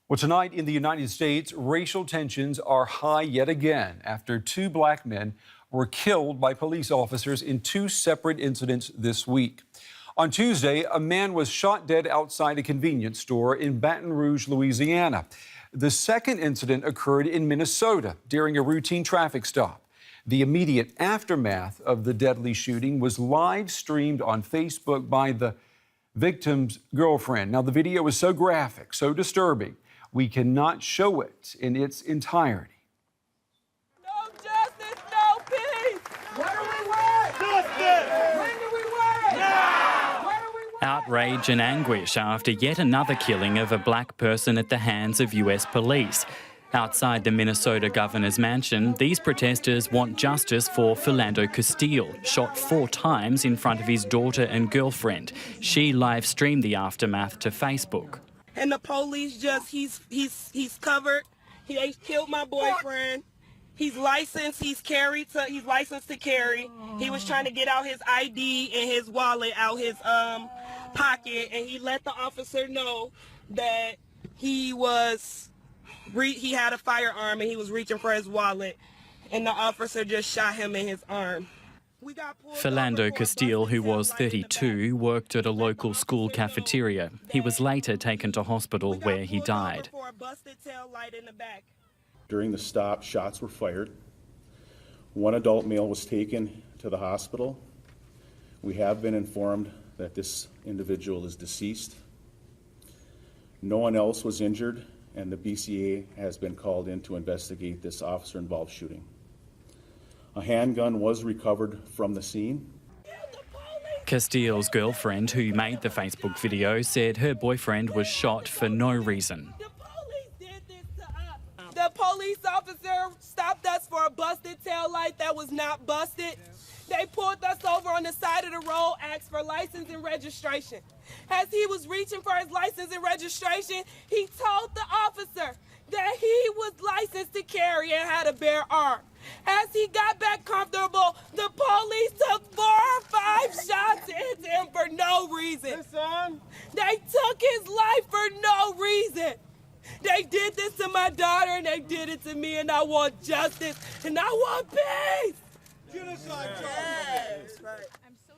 Well, tonight in the United States, racial tensions are high yet again after two black men were killed by police officers in two separate incidents this week. On Tuesday, a man was shot dead outside a convenience store in Baton Rouge, Louisiana. The second incident occurred in Minnesota during a routine traffic stop. The immediate aftermath of the deadly shooting was live streamed on Facebook by the victim's girlfriend. Now, the video was so graphic, so disturbing, we cannot show it in its entirety. No justice, no peace. What do we want? Justice! When do we want? Now! What do we want? Outrage and anguish after yet another killing of a black person at the hands of US police. Outside the Minnesota governor's mansion, these protesters want justice for Philando Castile, shot 4 times in front of his daughter and girlfriend. She live-streamed the aftermath to Facebook. And the police he's covered. They killed my boyfriend. He's licensed. He's licensed to carry. He was trying to get out his ID and his wallet out his pocket, and he let the officer know that he had a firearm and he was reaching for his wallet, and the officer just shot him in his arm. Philando Castile, who was 32, worked at a local school cafeteria. He was later taken to hospital where he died. During the stop, shots were fired. One adult male was taken to the hospital. We have been informed that this individual is deceased. No one else was injured, and the BCA has been called in to investigate this officer-involved shooting. A handgun was recovered from the scene. Castile's girlfriend, who made the Facebook video, said her boyfriend was shot for no reason. The police did this to us. The police officer stopped us for a busted taillight that was not busted. They pulled us over on the side of the road, asked for license and registration. As he was reaching for his license and registration, he told the officer that he was licensed to carry and had a bare arm. As he got back comfortable, the police took 4 or 5 shots into him for no reason. They took his life for no reason. They did this to my daughter and they did it to me, and I want justice and I want peace.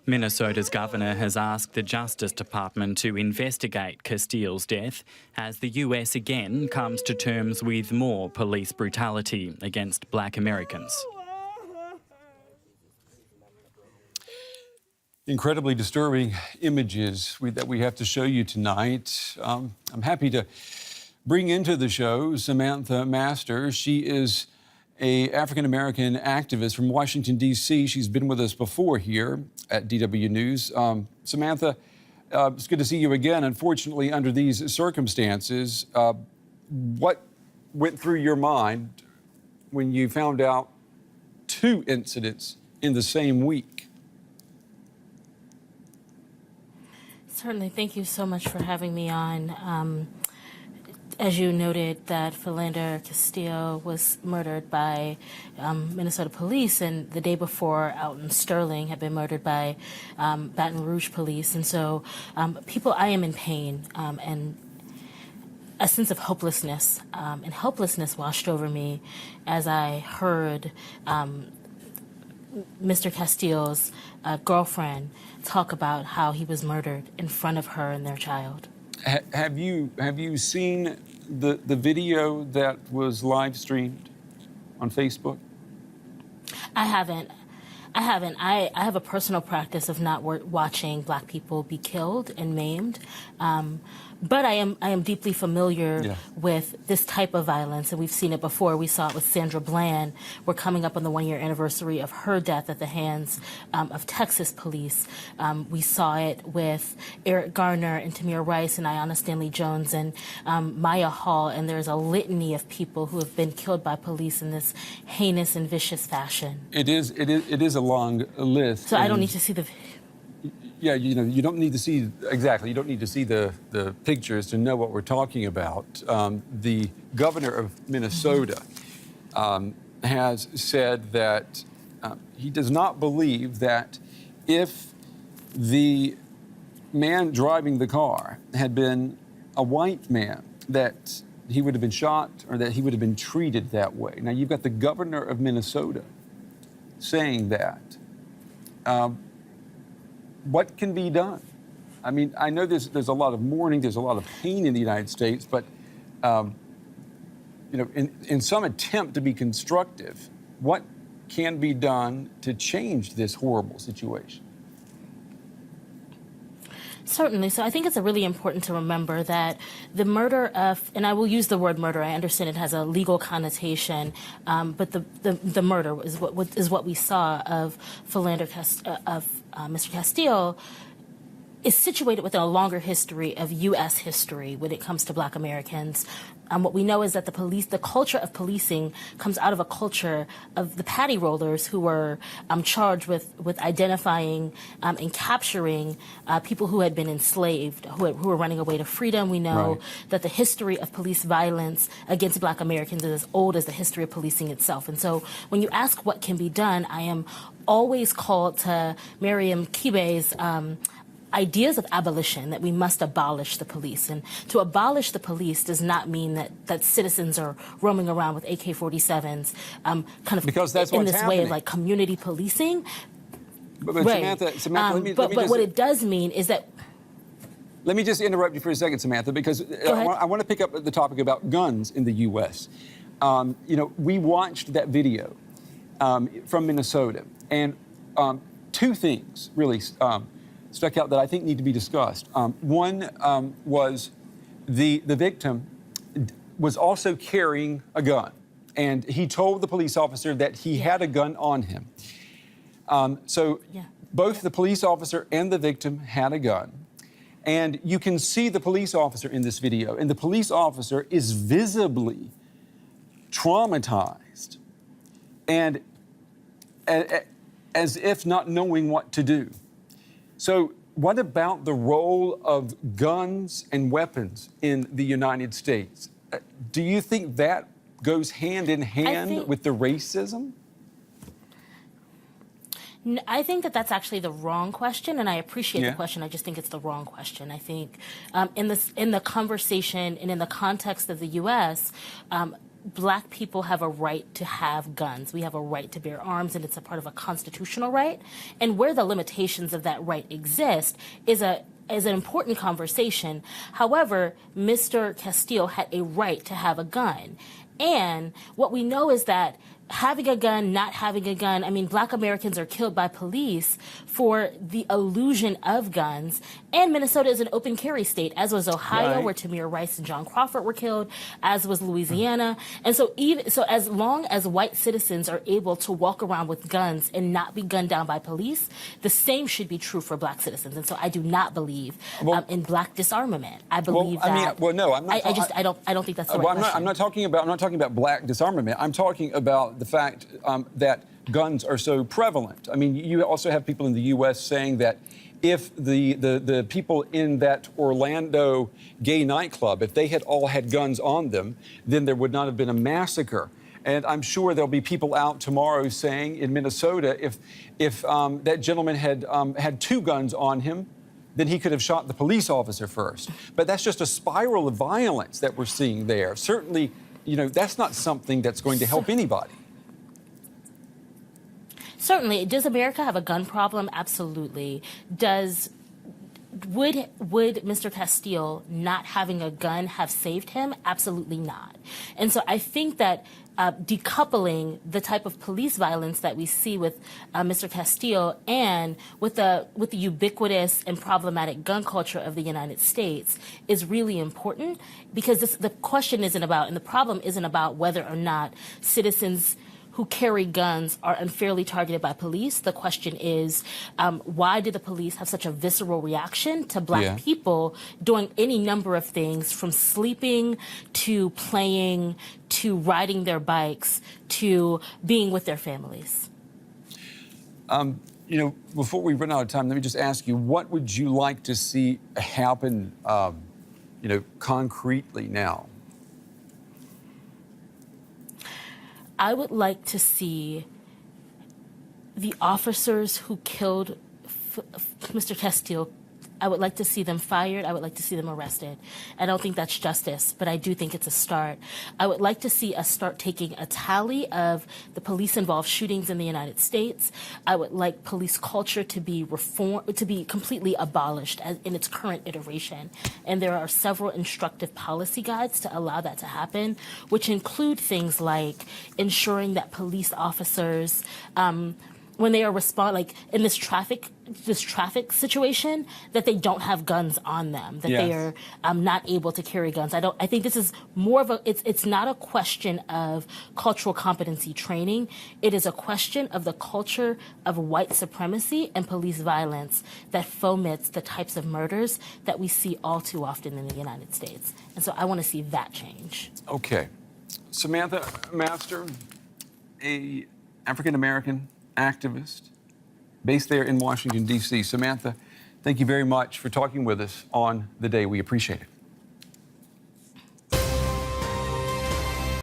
Minnesota's governor has asked the Justice Department to investigate Castile's death as the US again comes to terms with more police brutality against black Americans. Incredibly disturbing images that we have to show you tonight. I'm happy to bring into the show Samantha Masters. She is an African-American activist from Washington, D.C. She's been with us before here at DW News. Samantha, it's good to see you again. Unfortunately, under these circumstances, what went through your mind when you found out 2 incidents in the same week? Certainly. Thank you so much for having me on. As you noted, that Philando Castile was murdered by Minnesota police, and the day before out in Sterling had been murdered by Baton Rouge police. And so I am in pain, and a sense of hopelessness and helplessness washed over me as I heard Mr. Castile's girlfriend talk about how he was murdered in front of her and their child. Have you seen the video that was live streamed on Facebook? I haven't. I have a personal practice of not watching black people be killed and maimed. But I am deeply familiar with this type of violence, and we've seen it before. We saw it with Sandra Bland. We're coming up on the 1-year anniversary of her death at the hands of Texas police. We saw it with Eric Garner and Tamir Rice and Ayanna Stanley Jones and Maya Hall, and there's a litany of people who have been killed by police in this heinous and vicious fashion. It is a long list. So I don't need to see the. Yeah, you don't need to see, exactly, you don't need to see the pictures to know what we're talking about. The governor of Minnesota has said that he does not believe that if the man driving the car had been a white man, that he would have been shot or that he would have been treated that way. Now, you've got the governor of Minnesota saying that. What can be done? I mean, I know there's a lot of mourning, there's a lot of pain in the United States, but you know, in some attempt to be constructive, what can be done to change this horrible situation? Certainly. So I think it's really important to remember that the murder of, and I will use the word murder, I understand it has a legal connotation, but the murder is what we saw of Mr. Castile is situated within a longer history of U.S. history when it comes to Black Americans. What we know is that the culture of policing comes out of a culture of the patty rollers who were charged with identifying and capturing people who had been enslaved, who were running away to freedom. We know that the history of police violence against Black Americans is as old as the history of policing itself. And so when you ask what can be done, I am always called to Miriam Kibe's ideas of abolition, that we must abolish the police. And to abolish the police does not mean that citizens are roaming around with AK-47s, kind of because that's in what's this happening. way of like community policing. But Right. Samantha, let me but just, what it does mean is that. let me just interrupt you for a second, Samantha, because I want to pick up the topic about guns in the U.S. You know, we watched that video from Minnesota, and two things really stuck out that I think need to be discussed. One was the victim was also carrying a gun, and he told the police officer that he had a gun on him. Both the police officer and the victim had a gun. And you can see the police officer in this video, and the police officer is visibly traumatized and as if not knowing what to do. So what about the role of guns and weapons in the United States? Do you think that goes hand in hand with the racism? I think that that's actually the wrong question, and I appreciate the question. I just think it's the wrong question. I think in the conversation and in the context of the U.S., Black people have a right to have guns. We have a right to bear arms, and it's a part of a constitutional right. And where the limitations of that right exist is an important conversation. However, Mr. Castile had a right to have a gun. And what we know is that having a gun, not having a gun, I mean, Black Americans are killed by police for the illusion of guns. And Minnesota is an open carry state, as was Ohio, where Tamir Rice and John Crawford were killed, as was Louisiana. And so as long as white citizens are able to walk around with guns and not be gunned down by police, the same should be true for Black citizens. And so I do not believe in Black disarmament. I believe that. No, I'm not. I don't think that's the right question. I'm not talking about Black disarmament. I'm talking about the fact that guns are so prevalent. I mean, you also have people in the U.S. saying that if the people in that Orlando gay nightclub, if they had all had guns on them, then there would not have been a massacre. And I'm sure there'll be people out tomorrow saying in Minnesota, if that gentleman had two guns on him, then he could have shot the police officer first. But that's just a spiral of violence that we're seeing there. Certainly, you know, that's not something that's going to help anybody. Certainly. Does America have a gun problem? Absolutely. Would Mr. Castile not having a gun have saved him? Absolutely not. And so I think that decoupling the type of police violence that we see with Mr. Castile and with the ubiquitous and problematic gun culture of the United States is really important, because the question isn't about, and the problem isn't about whether or not citizens who carry guns are unfairly targeted by police. The question is, why did the police have such a visceral reaction to Black people doing any number of things, from sleeping to playing to riding their bikes to being with their families? You know, before we run out of time, let me just ask you, what would you like to see happen, you know, concretely now? I would like to see the officers who killed Mr. Castile I would like to see them fired. I would like to see them arrested. I don't think that's justice, but I do think it's a start. I would like to see us start taking a tally of the police-involved shootings in the United States. I would like police culture to be reformed, to be completely abolished in its current iteration. And there are several instructive policy guides to allow that to happen, which include things like ensuring that police officers, when they are like in this traffic situation, that they don't have guns on them, that they are not able to carry guns. I think this is more of it's not a question of cultural competency training. It is a question of the culture of white supremacy and police violence that foments the types of murders that we see all too often in the United States. And so I want to see that change. Okay. Samantha Master, a African-American activist based there in Washington, D.C. Samantha, thank you very much for talking with us on the day. We appreciate it.